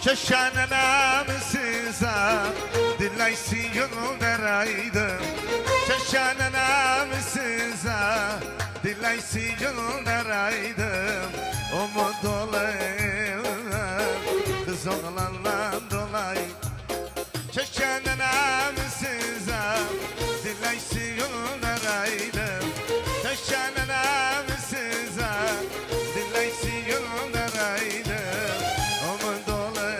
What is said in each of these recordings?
Şaşanana size dilaysi gönderaydım. Şaşanana size dilaysi gönderaydım. Umut dolu kız oğlanla dolayı. Şaşanana size dilaysi gönderaydım. Şaşanana size dilaysi gönderaydım. Umut dolu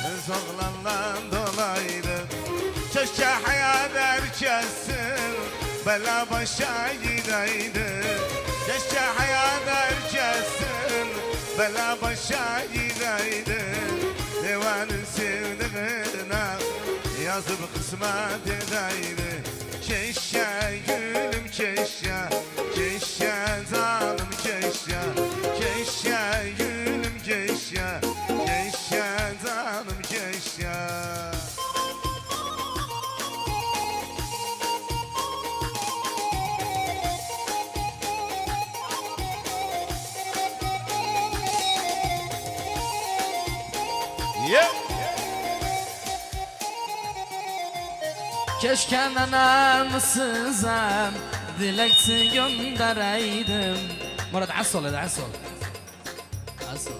kız oğlanla dolayı. Şaşa hayat herkesin bela başa gideydi. Şaşa hayat herkesin bela başa gideydi. Divanın sevdiğine yazıp kısmet edeydi. Keşke gülüm keşke, keşke zalim keşke, keşke gülüm keşke, keşke zalim keşke. Yeah. Keşke anam sızam dilekçe göndereydim. Murat عسل هذا عسل عسل.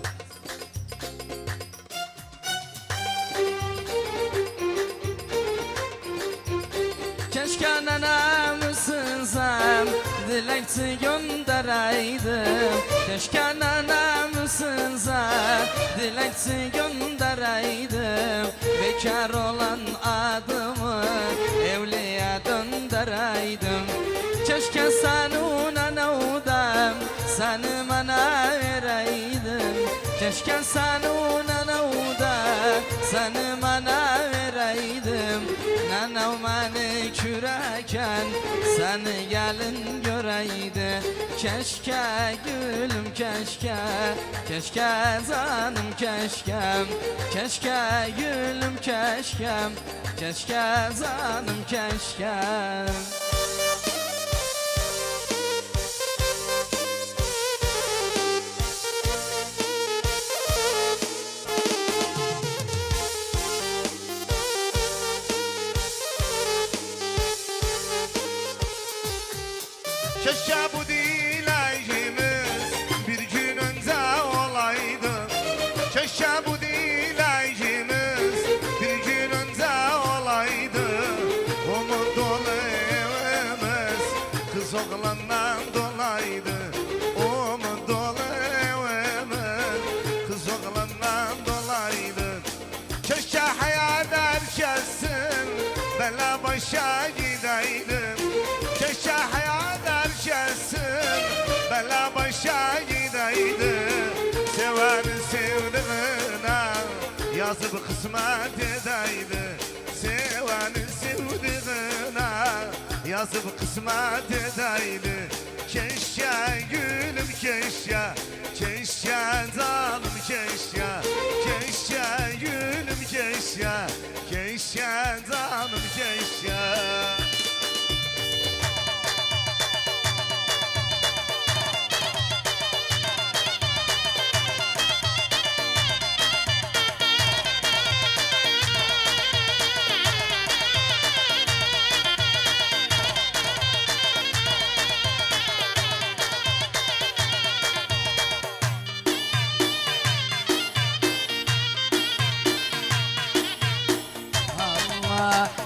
Keşke anam sızam dilekçe göndereydim. Keşke anam sızam dilekçe göndereydim. Bekar olan adımı evliya döndüreydim. Keşke sen ona nevdem seni bana vereydim. Keşke sen ona nevdem seni bana vereydim. Nenem beni küreken seni gelin göreydi. Keşke gülüm keşke, keşke zanım keşkem, keşke gülüm keşkem, keşke zanım keşkem. Keşke bu dileğimiz bir gün önce olaydı. Keşke bu dileğimiz bir gün önce olaydı. Umut dolu evimiz kız oğlandan dolaydı. Umut dolu evimiz kız oğlandan dolaydı. Keşke hayat herkesin bela başa gideydim. Keşke hayat herkesin bela başa gideydi. Sevenin sevdiğine yazıp kısmet edeydi. Sevenin sevdiğine yazıp kısmet edeydi. Keşke gülüm keşke, keşke zalim keşke, keşke gülüm keşke, keşke zalim keşke.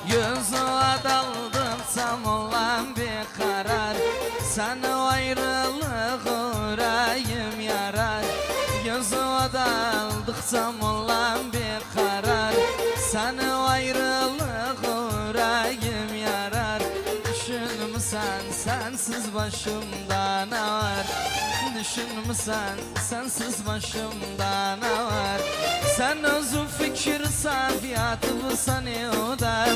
Yüzüne daldım tam olan bir karar. Sana ayrılık yüreğim yarar. Yüzüne daldıksam olan bir karar. Sana ayrılık yüreğim yarar. Düşünmüsen sensiz başımda ne var? Düşünmüsen sensiz başımda ne var? Sen özü fikir safiyatı sanıyorda.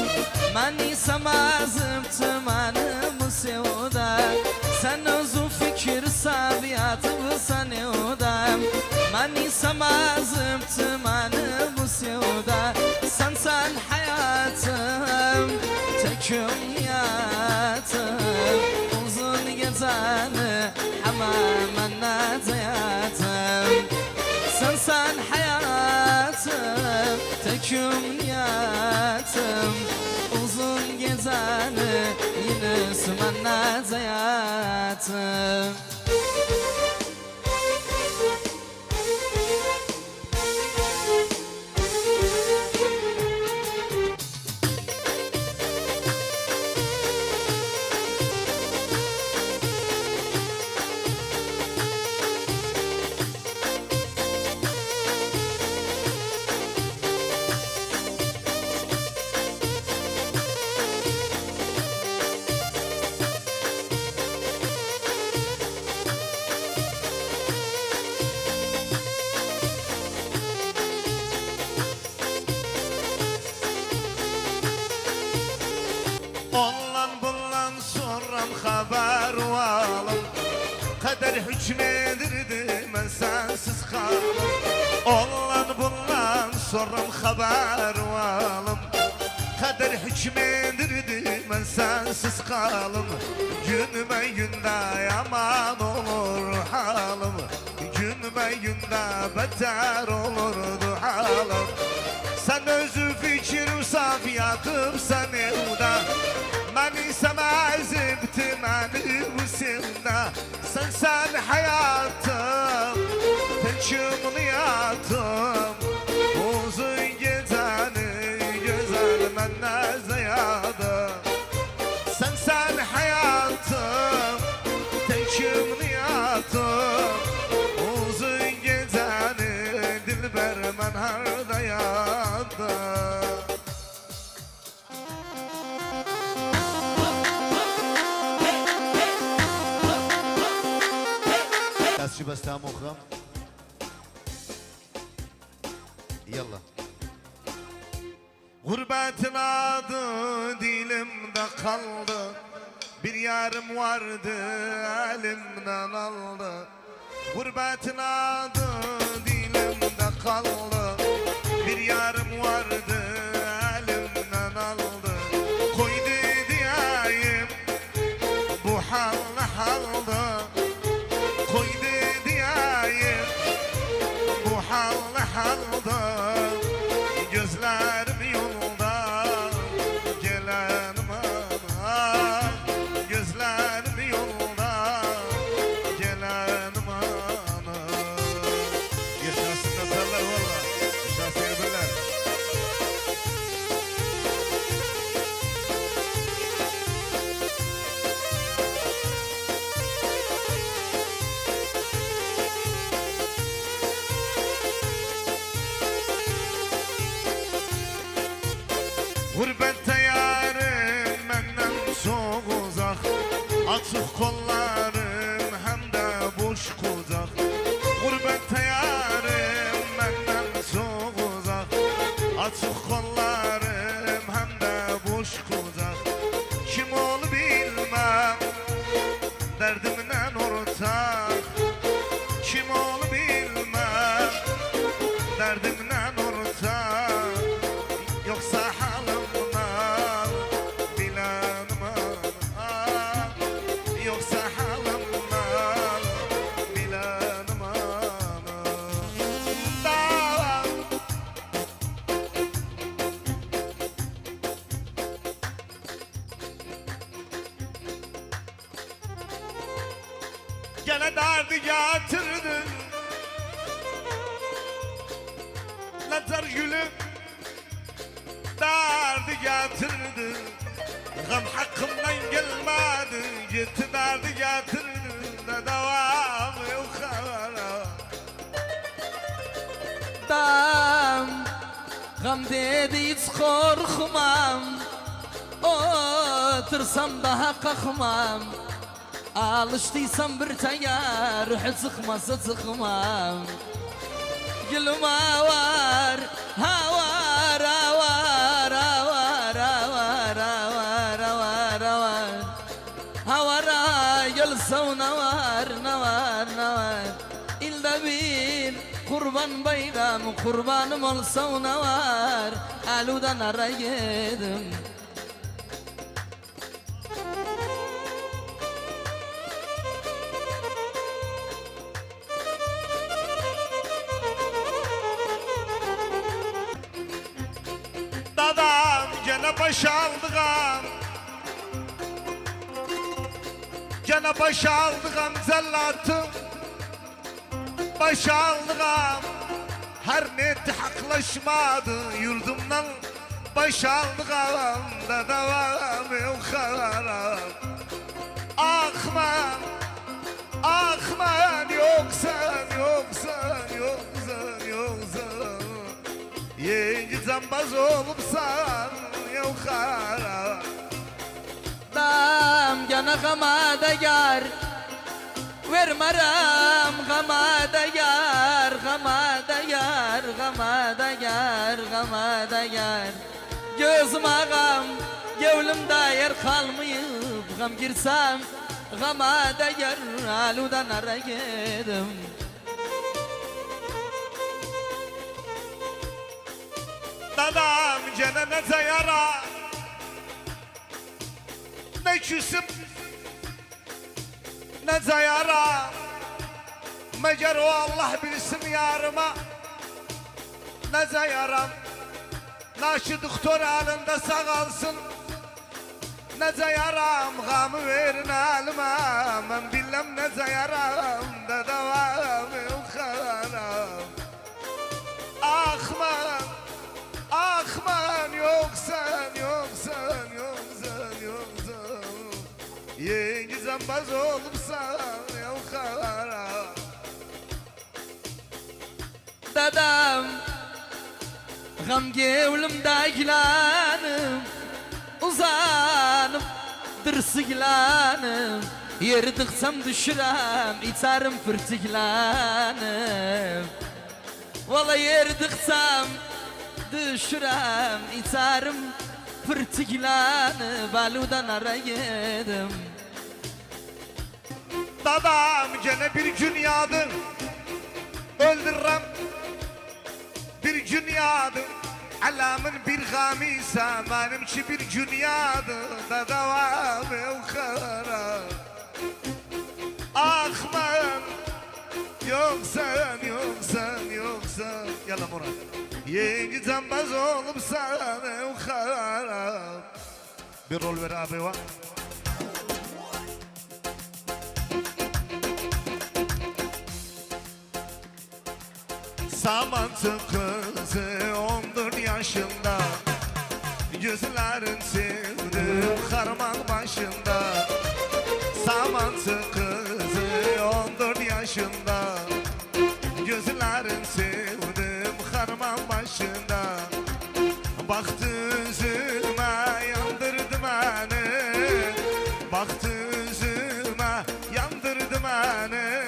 Mani samazım tümanımı sevda. Sen özü fikir safiyatı sanıyorda. Mani samazım tümanımı sevda. Sen hayatım tek yatım. Uzun geceni hamamına hayatım. Sen hayatım tek ümniyetim uzun gezeni yine sümenle zayatım. Ondan bundan soram haber alım, kader hükmedirdi ben sensiz kalım. Ondan bundan soram haber alım, kader hükmedirdi ben sensiz kalım. Günüme günde yaman olur halim, günüme günde beter olurdu halim. Sen özü fikir safiyatıp sen evda, məni səməzibdi məni müsimdə. Sen hayatım, tek ümniyatım uzun gecəni güzel mənə ziyadı. Sen hayatım, tek ümniyatım uzun gecəni dilber mən harda yadı. شو بس تام أخرى يلا Gurbetin adı dilimde kaldı, bir yarım vardı elimden aldı. Gurbetin adı dilimde kaldı, bir yarım vardı elimden aldı. Koydu diyeyim bu halde halda, koydu diyeyim bu halde halda. Gözlerim yolda gelen bana, gözlerim yolda gelen bana. Yaşasın nasırlar valla, yaşasın yerbeler. Gurbette yarim benden çok uzak, açık kollarım hem de boş kucak. Gurbette yarim benden çok uzak, açık kollarım hem de boş kucak. Kim ol bilmem, derdimden ortak. Kim ol bilmem, derdimden ortak. Yoksa halimden bilen bana, yoksa halimden bilen bana. Davam. Gene derdi getirdin, Lazer gülüm derdi getirdi. Gam hakkımdan gelmedi, gitti derdi getirdi. Ne devamı yok habara. Dam gam dedi hiç korkmam, otursam daha kalkmam. Alıştıysam bir tayar, sıkmasa sıkmam. Gülüm var, var, var, var, var, var, var, var. Havara gelsa ne var, ne var, ne var. İlde bir kurban bayram, kurbanım olsa ne var. Aludan araydım. Dadam gene baş aldığım, gene baş aldığım zellatım, baş aldığım. Her neti haklaşmadı yurdumdan, baş aldığım da devam yok haram. Akman, akman yoksan, yoksan, yoksan, yoksan. Yenge zambaz olupsan yok haram. Dam gana gama da yar, vermeram gama da yar, gama da yar, gama da yar, gama da yar. Gözüm ağam, gevlimde yer kalmayıp gam girsem, gama da yar, aludan araydım. Dadam gene ne zayara, ne küsüp ne zayara. Meğer o Allah bilsin yarıma, ne zayaram. Naşı doktor halinde sağalsın, ne zayaram. Gamı verin halime, ben bilmem ne zayaram. Da devam yok haram. Akman, akman yoksan, yoksan, yoksan, yoksan. Yenge zambaz olupsan yok haram. Dadam gam gevlimde gilanım, uzanıp dırsıglanım. Yer dıksam düşürem, içerim fırtıklanım. Vallahi yer dıksam düşürem, içerim fırtıklanım. Baludan araydım. Dadam gene bir gün yağdı, öldürürüm bir gün yağdı. Alamın bir gamiyse benimki bir gün yağdı. Da devam yok haram. Akman yoksan, yoksan, yoksan. Yalla Murat. Yenge zambaz olupsan yok haram. Bir rol ver abi var. Samantı kızı 14 yaşında, gözlerin sevdim harman başında. Samantı kızı 14 yaşında, gözlerin sevdim harman başında. Baktı yüzüme yandırdı beni, baktı yüzüme yandırdı beni.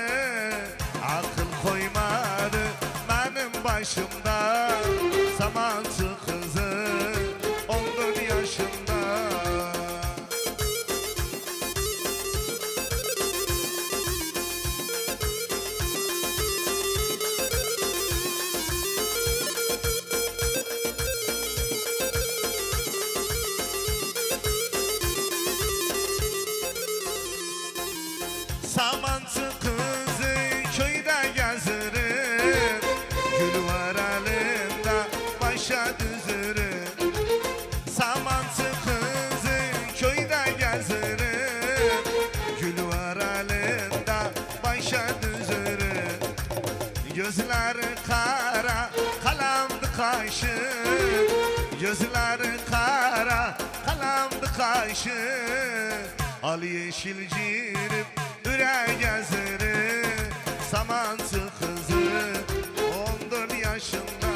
Akıl koymadı benim başımda, Samantı kızı 14 yaşında. Samantı kızı köyde gezirim, gül var elimde başa düzürüm. Samantı kızı köyde gezirim, gül var elimde başa düzürüm. Gözleri kara kalemdi kaşı, gözleri kara kalemdi kaşı. Al yeşil cirim üre gezerim, Samantı kızı 14 yaşında.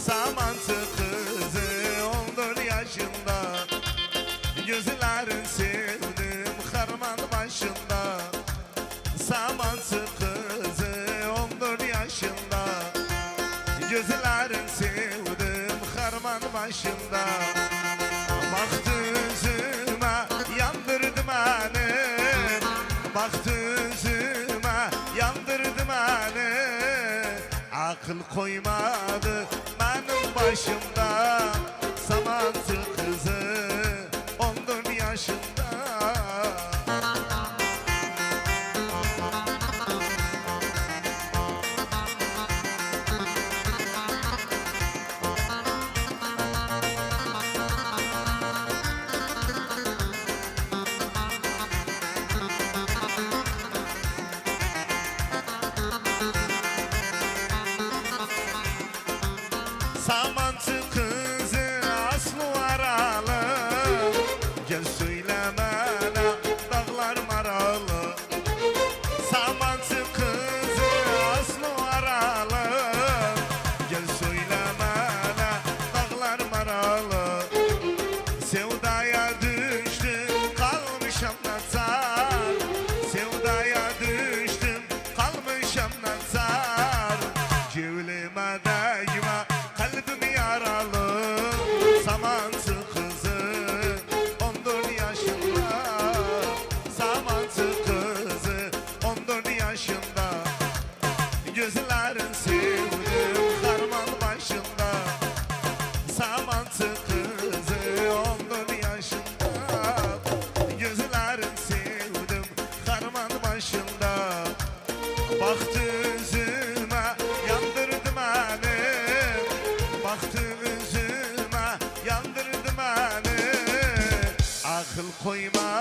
Samantı kızı 14 yaşında, gözlerin sevdim harman başında. Samantı kızı 14 yaşında, gözlerin sevdim harman başında. Baktı yüzüme yandırdı beni, baktı yüzüme yandırdı beni. Akıl koymadı benim başımda, Samantı kızı 14 yaşında. Samancı kızı aslı aralı. Gel söylemene dağlar maralı. Samancı kızı aslı aralı. Gel söylemene dağlar maralı. Sevdaya düştüm kalmışam nazar. Sevdaya düştüm kalmışam nazar. Cevlime değme kalbim yaralı. Samancı kızı 14 yaşında. Samancı kızı 14 yaşında. Gözlerin sevdim harman başında. Samancı kızı 14 yaşında. Gözlerin sevdim harman başında. Baktı yüzüme yandırdı beni. Baktı yüzüme yandırdı beni. Akıl koyma